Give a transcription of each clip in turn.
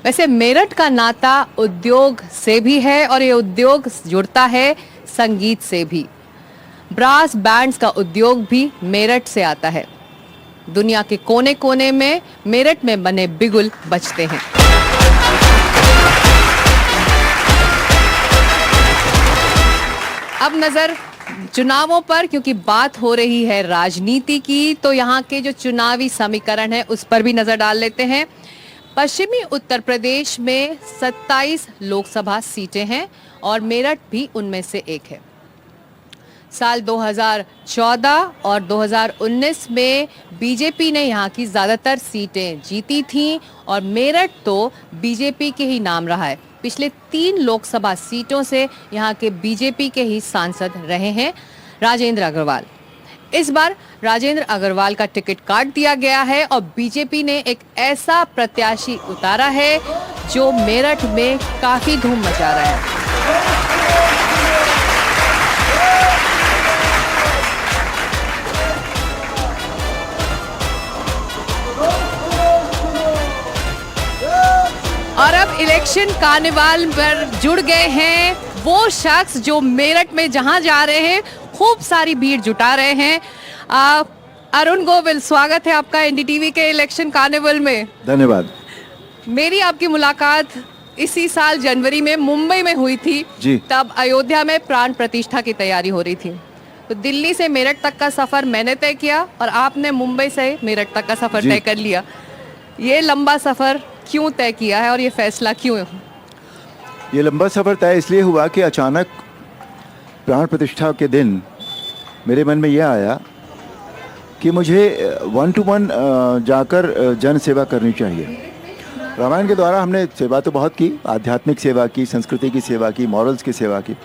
वैसे मेरठ का नाता उद्योग से भी है और ये उद्योग जुड़ता है संगीत से भी। ब्रास बैंड्स का उद्योग भी मेरठ से आता है। दुनिया के कोने कोने में मेरठ में बने बिगुल बजते हैं। अब नजर चुनावों पर, क्योंकि बात हो रही है राजनीति की, तो यहाँ के जो चुनावी समीकरण है उस पर भी नजर डाल लेते हैं। पश्चिमी उत्तर प्रदेश में 27 लोकसभा सीटें हैं और मेरठ भी उनमें से एक है। साल 2014 और 2019 में बीजेपी ने यहाँ की ज़्यादातर सीटें जीती थीं और मेरठ तो बीजेपी के ही नाम रहा है। पिछले 3 लोकसभा सीटों से यहाँ के बीजेपी के ही सांसद रहे हैं राजेंद्र अग्रवाल। इस बार राजेंद्र अग्रवाल का टिकट काट दिया गया है और बीजेपी ने एक ऐसा प्रत्याशी उतारा है जो मेरठ में काफ़ी धूम मचा रहा है। और अब इलेक्शन कार्निवाल पर जुड़ गए हैं वो शख्स जो मेरठ में जहां जा रहे हैं खूब सारी भीड़ जुटा रहे हैं। अरुण गोविल, स्वागत है आपका एनडीटीवी के इलेक्शन कार्निवल में। धन्यवाद। मेरी आपकी मुलाकात इसी साल जनवरी में मुंबई में हुई थी जी। तब अयोध्या में प्राण प्रतिष्ठा की तैयारी हो रही थी। तो दिल्ली से मेरठ तक का सफर मैंने तय किया और आपने मुंबई से मेरठ तक का सफर तय कर लिया। ये लंबा सफर क्यों तय किया है और ये फैसला क्यों? ये लंबा सफ़र तय इसलिए हुआ कि अचानक प्राण प्रतिष्ठा के दिन मेरे मन में यह आया कि मुझे 1 to 1 जाकर जन सेवा करनी चाहिए। रामायण के द्वारा हमने सेवा तो बहुत की, आध्यात्मिक सेवा की, संस्कृति की सेवा की, मॉरल्स की सेवा की,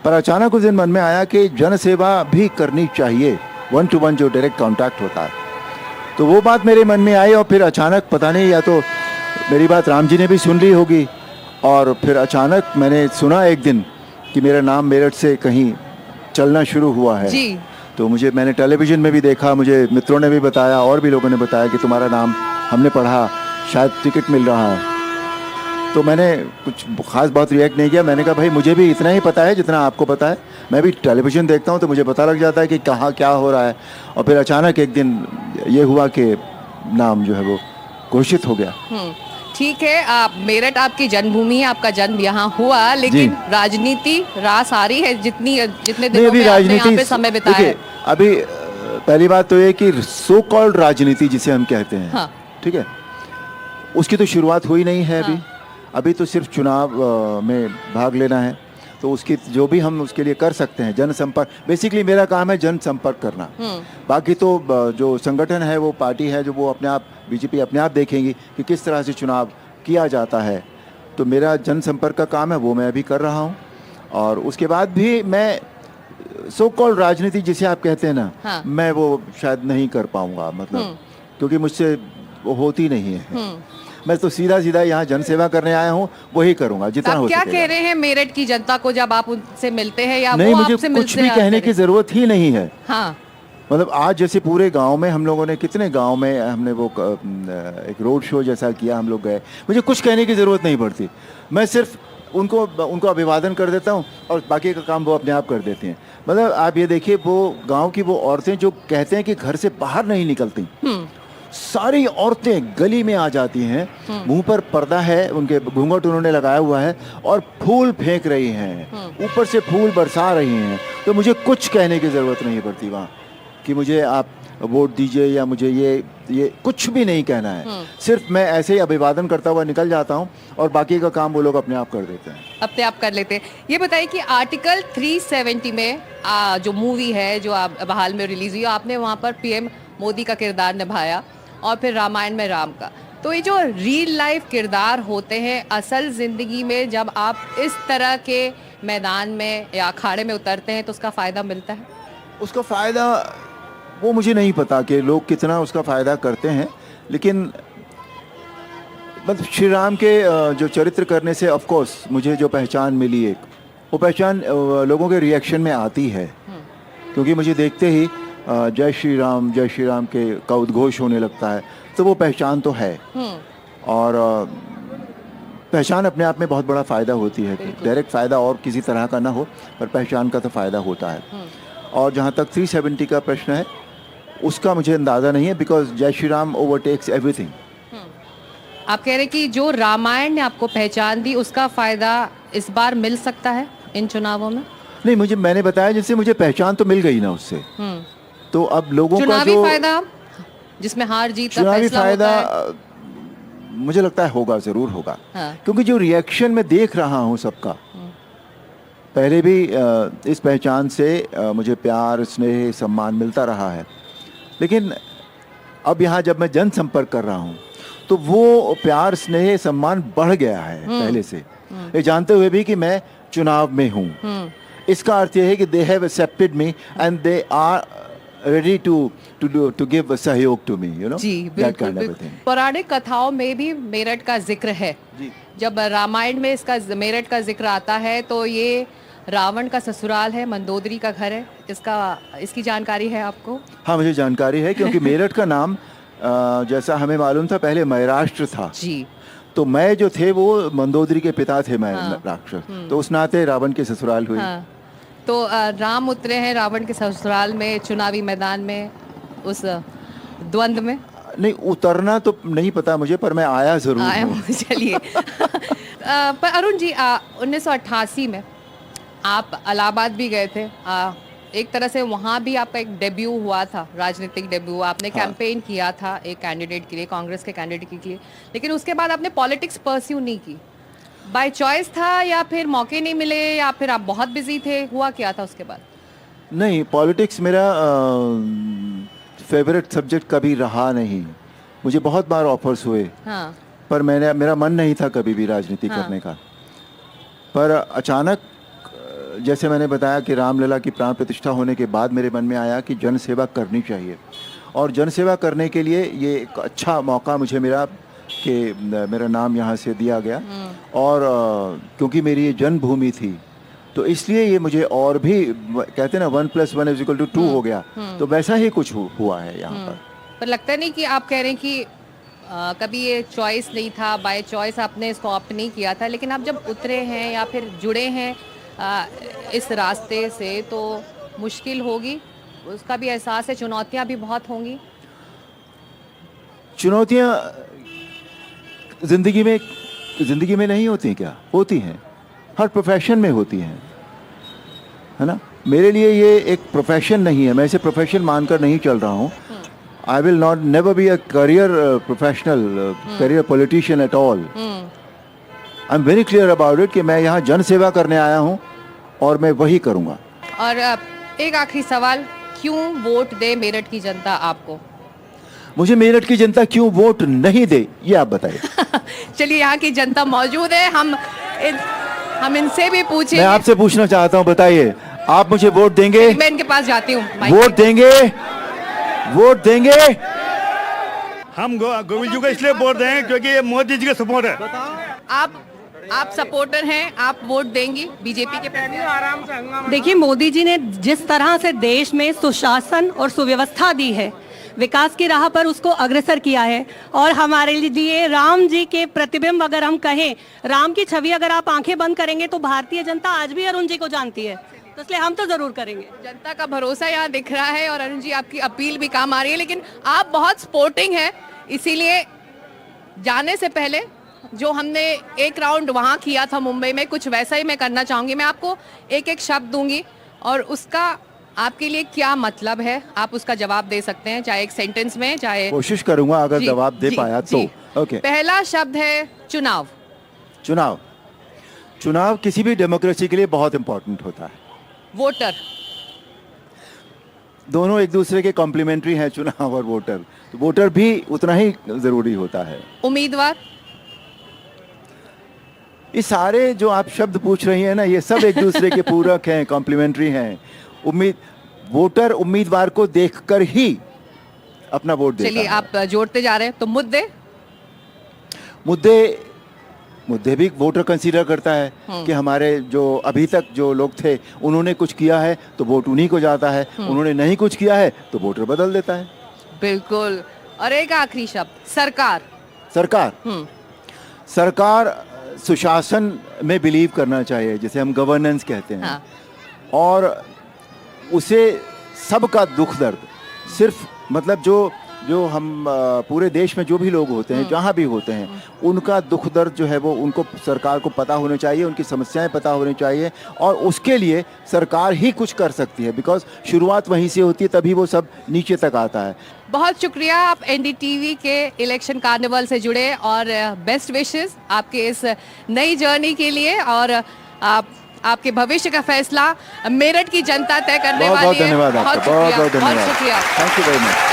पर अचानक उस दिन मन में आया कि जन सेवा भी करनी चाहिए, 1 to 1 जो डायरेक्ट कॉन्टैक्ट होता है। तो वो बात मेरे मन में आई और फिर अचानक पता नहीं, या तो मेरी बात राम जी ने भी सुन ली होगी, और फिर अचानक मैंने सुना एक दिन कि मेरा नाम मेरठ से कहीं चलना शुरू हुआ है जी। तो मैंने टेलीविज़न में भी देखा, मुझे मित्रों ने भी बताया और भी लोगों ने बताया कि तुम्हारा नाम हमने पढ़ा, शायद टिकट मिल रहा है। तो मैंने कुछ ख़ास बहुत रिएक्ट नहीं किया। मैंने कहा भाई मुझे भी इतना ही पता है जितना आपको पता है, मैं भी टेलीविज़न देखता हूँ तो मुझे पता लग जाता है कि कहाँ क्या हो रहा है। और फिर अचानक एक दिन ये हुआ कि नाम जो है वो घोषित हो गया। ठीक है, आप मेरठ आपकी जन्मभूमि है, आपका जन्म यहाँ हुआ, लेकिन राजनीति रास आ रही है जितने दिनों में आपने यहाँ पे समय बिताया है। अभी पहली बात तो ये कि सो कॉल्ड राजनीति जिसे हम कहते हैं, हाँ। ठीक है, उसकी तो शुरुआत हुई नहीं है। अभी तो सिर्फ चुनाव में भाग लेना है, तो उसकी जो भी हम उसके लिए कर सकते हैं, जनसंपर्क, बेसिकली मेरा काम है जनसंपर्क करना। बाकी तो जो संगठन है, वो पार्टी है, जो वो अपने आप, बीजेपी अपने आप देखेंगी कि किस तरह से चुनाव किया जाता है। तो मेरा जनसंपर्क का काम है, वो मैं अभी कर रहा हूँ। और उसके बाद भी मैं सो कॉल्ड राजनीति जिसे आप कहते हैं ना, मैं वो शायद नहीं कर पाऊँगा, मतलब क्योंकि मुझसे वो होती नहीं है। मैं तो सीधा यहाँ जनसेवा करने आया हूँ, वही करूँगा जितना हो सकेगा। क्या कह रहे हैं मेरठ की जनता को जब आप उनसे मिलते हैं, या नहीं, वो मुझे आपसे कुछ भी कहने की जरूरत ही नहीं है। हाँ। मतलब आज जैसे पूरे गांव में हम लोगों ने, कितने गांव में हमने वो एक रोड शो जैसा किया, हम लोग गए, मुझे कुछ कहने की ज़रूरत नहीं पड़ती। मैं सिर्फ उनको अभिवादन कर देता हूँ और बाकी का काम वो अपने आप कर देती हैं। मतलब आप ये देखिए, वो गांव की वो औरतें जो कहते हैं कि घर से बाहर नहीं निकलती, सारी औरतें गली में आ जाती हैं, मुंह पर पर्दा है, उनके घूंघट उन्होंने लगाया हुआ है और फूल फेंक रही हैं, ऊपर से फूल बरसा रही हैं। तो मुझे कुछ कहने की ज़रूरत नहीं पड़ती वहाँ कि मुझे आप वोट दीजिए या मुझे ये कुछ भी नहीं कहना है। सिर्फ मैं ऐसे ही अभिवादन करता हुआ निकल जाता हूँ और बाकी का काम वो लोग अपने आप कर देते हैं, अपने आप कर लेते हैं। ये बताइए कि आर्टिकल 370 में जो मूवी है जो आप हाल में रिलीज हुई, आपने वहाँ पर पीएम मोदी का किरदार निभाया और फिर रामायण में राम का। तो ये जो रियल लाइफ किरदार होते हैं, असल ज़िंदगी में जब आप इस तरह के मैदान में या अखाड़े में उतरते हैं तो उसका फ़ायदा मिलता है? उसका फ़ायदा वो मुझे नहीं पता कि लोग कितना उसका फ़ायदा करते हैं, लेकिन मतलब श्री राम के जो चरित्र करने से ऑफ कोर्स मुझे जो पहचान मिली, एक वो पहचान लोगों के रिएक्शन में आती है, क्योंकि मुझे देखते ही जय श्री राम के का उद्घोष होने लगता है, तो वो पहचान तो है। और पहचान अपने आप में बहुत बड़ा फ़ायदा होती है। डायरेक्ट फ़ायदा और किसी तरह का ना हो, पर पहचान का तो फ़ायदा होता है। और जहाँ तक 370 का प्रश्न है, उसका मुझे अंदाज़ा नहीं है, बिकॉज जय श्री राम ओवरटेक्स एवरीथिंग। आप कह रहे कि जो रामायण ने आपको पहचान दी उसका फायदा इस बार मिल सकता है इन चुनावों में? नहीं, मैंने बताया जैसे मुझे पहचान तो मिल गई ना उससे, तो अब लोगों का चुनावी जो फायदा जिसमें हार जीत का चुनावी फैसला फायदा होता है। मुझे लगता है होगा, ज़रूर होगा। हाँ। क्योंकि जो रिएक्शन मैं देख रहा हूँ सबका, पहले भी इस पहचान से मुझे प्यार, स्नेह, सम्मान मिलता रहा है, लेकिन अब यहाँ जब मैं जनसंपर्क कर रहा हूँ तो वो प्यार, स्नेह, सम्मान बढ़ गया है पहले से, ये जानते हुए भी कि मैं चुनाव में हूँ। इसका अर्थ ये है कि they have accepted me and they are ready to give सहयोग टू मी, यू नो, जी दैट बिल्कुल, काइंड ऑफ बिल्कुल। थिंग। पौराणिक कथाओं में भी मेरठ का जिक्र है। जी। जब रामायण में इसका मेरठ का जिक्र आता है तो ये रावण का ससुराल है, मंदोदरी का घर है। इसकी जानकारी है आपको? हाँ, मुझे जानकारी है, क्योंकि मेरठ का नाम जैसा हमें मालूम था पहले महाराष्ट्र था। जी। तो मैं जो थे वो मंदोदरी के पिता थे, मैं राक्षस, तो उस नाते रावण के ससुराल हुई। हाँ। तो राम उतरे हैं रावण के ससुराल में, चुनावी मैदान में, उस द्वंद में। नहीं, उतरना तो नहीं पता मुझे, पर मैं आया जरूर आया हूँ। हूँ, चलिए। पर अरुण जी, 1988 में आप इलाहाबाद भी गए थे। एक तरह से वहाँ भी आपका एक डेब्यू हुआ था, राजनीतिक डेब्यू। आपने कैंपेन किया था एक कैंडिडेट के लिए, कांग्रेस के कैंडिडेट के लिए, लेकिन उसके बाद आपने पॉलिटिक्स परस्यू नहीं की। बाय चॉइस था या फिर मौके नहीं मिले या फिर आप बहुत बिजी थे, हुआ क्या था उसके बाद? नहीं, पॉलिटिक्स मेरा फेवरेट सब्जेक्ट कभी रहा नहीं। मुझे बहुत बार ऑफर्स हुए, हाँ। पर मेरा मन नहीं था कभी भी राजनीति करने का। पर अचानक, जैसे मैंने बताया कि रामलला की प्राण प्रतिष्ठा होने के बाद मेरे मन में आया कि जन सेवा करनी चाहिए, और जन सेवा करने के लिए ये एक अच्छा मौका मुझे मिला कि मेरा नाम यहाँ से दिया गया। और क्योंकि मेरी ये जन्मभूमि थी, तो इसलिए ये मुझे और भी, कहते हैं ना 1+1=2 हो गया, तो वैसा ही कुछ हुआ है यहाँ पर लगता नहीं कि आप कह रहे हैं कि कभी ये चॉइस नहीं था, बाय चॉइस आपने इसको ऑप्ट नहीं किया था, लेकिन आप जब उतरे हैं या फिर जुड़े हैं इस रास्ते से, तो मुश्किल होगी, उसका भी एहसास है, चुनौतियां भी बहुत होंगी। चुनौतियां जिंदगी में नहीं होती क्या? होती हैं, हर प्रोफेशन में होती हैं, है ना। मेरे लिए ये एक प्रोफेशन नहीं है, मैं इसे प्रोफेशन मानकर नहीं चल रहा हूँ। I will not never be a career professional, career politician at all. I am very clear about it कि मैं यहाँ जन सेवा करने आया हूँ और मैं वही करूँगा। और एक आखिरी सवाल, क्यों वोट दे मेरठ की जनता आपको? मुझे मेरठ की जनता क्यों वोट नहीं दे, ये आप बताइए। चलिए, यहाँ की जनता मौजूद है, हम इनसे भी पूछेंगे। मैं आपसे पूछना चाहता हूँ, बताइए, आप मुझे वोट देंगे? मैं इनके पास जाती हूँ। वोट देंगे? वोट देंगे? हम गोविंद जी को इसलिए वोट देंगे क्योंकि ये मोदी जी का सपोर्ट है। आप सपोर्टर हैं, आप वोट देंगी बीजेपी के प्रति? देखिए, मोदी जी ने जिस तरह से देश में सुशासन और सुव्यवस्था दी है, विकास की राह पर उसको अग्रसर किया है, और हमारे लिए राम जी के प्रतिबिंब, अगर हम कहें, राम की छवि अगर आप आंखें बंद करेंगे तो भारतीय जनता आज भी अरुण जी को जानती है, तो इसलिए हम तो जरूर करेंगे। जनता का भरोसा यहाँ दिख रहा है और अरुण जी आपकी अपील भी काम आ रही है, लेकिन आप बहुत स्पोर्टिंग है, इसीलिए जाने से पहले जो हमने एक राउंड वहाँ किया था मुंबई में, कुछ वैसा ही मैं करना चाहूंगी। मैं आपको एक एक शब्द दूंगी और उसका आपके लिए क्या मतलब है, आप उसका जवाब दे सकते हैं, चाहे एक सेंटेंस में, चाहे। कोशिश करूंगा अगर जवाब दे पाया तो। ओके। पहला शब्द है चुनाव। चुनाव किसी भी डेमोक्रेसी के लिए बहुत इंपॉर्टेंट होता है। वोटर। दोनों एक दूसरे के कॉम्प्लीमेंट्री हैं, चुनाव और वोटर, तो वोटर भी उतना ही जरूरी होता है। उम्मीदवार। ये सारे जो आप शब्द पूछ रही हैं ना, ये सब एक दूसरे के पूरक हैं, कॉम्प्लीमेंट्री हैं। वोटर उम्मीदवार को देखकर ही अपना वोट देता है। चलिए, आप जोड़ते जा रहे हैं, तो मुद्दे भी वोटर कंसीडर करता है कि हमारे जो अभी तक जो लोग थे उन्होंने कुछ किया है तो वोट उन्हीं को जाता है, उन्होंने नहीं कुछ किया है तो वोटर बदल देता है। बिल्कुल। और एक आखिरी शब्द, सरकार। सरकार सुशासन में बिलीव करना चाहिए, जिसे हम गवर्नेंस कहते हैं। हाँ। और उसे सबका दुख दर्द, सिर्फ मतलब जो हम पूरे देश में जो भी लोग होते हैं, जहाँ भी होते हैं, उनका दुख दर्द जो है वो उनको सरकार को पता होना चाहिए, उनकी समस्याएं पता होनी चाहिए, और उसके लिए सरकार ही कुछ कर सकती है, बिकॉज शुरुआत वहीं से होती है, तभी वो सब नीचे तक आता है। बहुत शुक्रिया, आप एनडीटीवी के इलेक्शन कार्निवल से जुड़े, और बेस्ट विशेस आपके इस नई जर्नी के लिए, और आपके भविष्य का फैसला मेरठ की जनता तय करने वाली है। बहुत धन्यवाद आपका, बहुत धन्यवाद, शुक्रिया, thank you very much.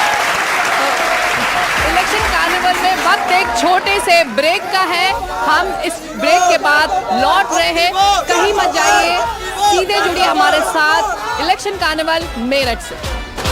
Election carnival में वक्त एक छोटे से ब्रेक का है, हम इस ब्रेक के बाद लौट रहे हैं, कहीं मत जाइए, सीधे जुड़िए हमारे साथ इलेक्शन कार्निवल मेरठ से।